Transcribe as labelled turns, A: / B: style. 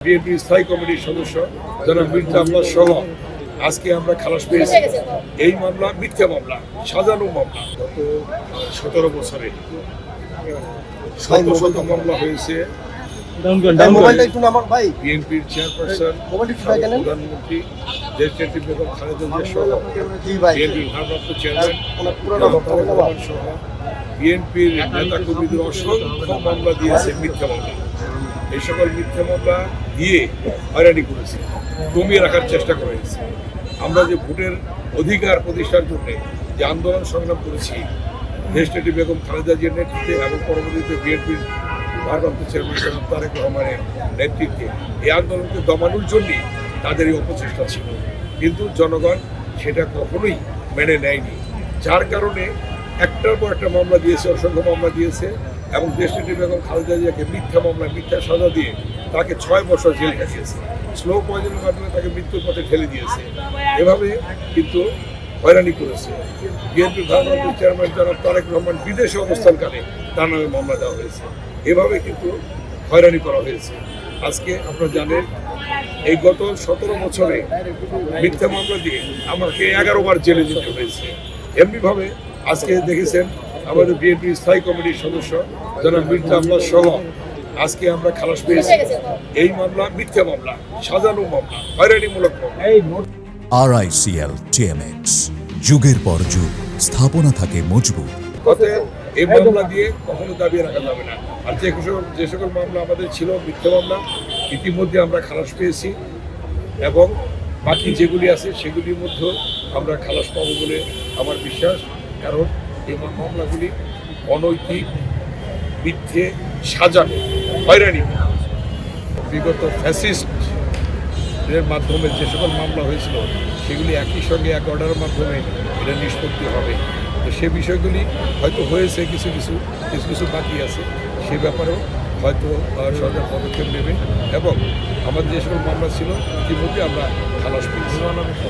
A: BNP স্থায়ী কমিটির সদস্য জনাব মির্জা আব্বাস সহ আজকে আমরা খালাস পেয়েছি। এই মামলা মিথ্যা মামলা, সাজানো মামলা। গত 17 বছরে শত শত মামলা হয়েছে। বিএনপির চেয়ারপারসন, প্রধানমন্ত্রী, দেশনেত্রী বেগম খালেদা জিয়া সহ বিএনপির ভারপ্রাপ্ত চেয়ারম্যান সহ বিএনপির নেতা কর্মীদের অসংখ্য মামলা দিয়েছে, মিথ্যা মামলা। এই সকল মিথ্যা মামলা দিয়ে হয়রানি করেছে, কমিয়ে রাখার চেষ্টা করেছে। আমরা যে ভোটের অধিকার প্রতিষ্ঠার জন্য যে আন্দোলন সংগ্রাম করেছি দেশনেত্রী বেগম খালেদা জিয়ার নেতৃত্বে এবং পরবর্তীতে বিএনপির ভারপ্রাপ্ত চেয়ারম্যান তারেক রহমানের নেতৃত্বে, এই আন্দোলনকে দমানোর জন্যই তাদের এই অপচেষ্টা ছিল, কিন্তু জনগণ সেটা কখনোই মেনে নেয়নি। যার কারণে একটার পর একটা মামলা দিয়েছে, অসংখ্য মামলা দিয়েছে এবং দেশনেত্রী বেগম খালেদা জিয়াকে মিথ্যা মামলা, মিথ্যা সাজা দিয়ে তাকে 6 বছর জেল কাটিয়েছে। স্লো পয়জনের মাধ্যমে তাকে মৃত্যুর পথে ঠেলে দিয়েছে। এভাবে কিন্তু হয়রানি করেছে। বিএনপির ভারপ্রাপ্ত চেয়ারম্যান জনাব তারেক রহমান বিদেশে অবস্থানকালে তার নামে মামলা দেওয়া হয়েছে। এভাবে কিন্তু হয়রানি করা হয়েছে। আজকে আপনারা জানেন এই গত 17 বছরে মিথ্যা মামলা দিয়ে আমাকে 11 বার জেলে যেতে হয়েছে। এমনিভাবে আজকে দেখেছেন আমাদের বিএনপির স্থায়ী কমিটির সদস্য জনাব মির্জা আব্বাস সহ আজকে আমরা খালাস পেয়েছি। এই মামলা মিথ্যা মামলা, সাজানো মামলা, হয়রানিমূলক মামলা।
B: RICL TMX, যুগের পর যুগ স্থাপনা থাকে মজবুত।
A: অতএব এই মামলা দিয়ে কখনো দাবিয়ে রাখা যাবে না। আর যে সকল মামলা আমাদের ছিল মিথ্যা মামলা, ইতিমধ্যে আমরা খালাস পেয়েছি এবং বাকি যেগুলি আছে সেগুলির মধ্যেও আমরা খালাস পাবো বলে আমার বিশ্বাস। কারণ এই মামলাগুলি অনৈতিক, মিথ্যে, সাজানো, হয়রানি। বিগত ফ্যাসিস্টের মাধ্যমে যে সকল মামলা হয়েছিল সেগুলি একই সঙ্গে এক অর্ডারের মাধ্যমে এটা নিষ্পত্তি হবে। তো সে বিষয়গুলি হয়তো হয়েছে, কিছু কিছু বাকি আছে, সে ব্যাপারেও হয়তো সরকার পদক্ষেপ নেবে এবং আমাদের যে সকল মামলা ছিল ইতিমধ্যে আমরা খালাস পেয়েছি।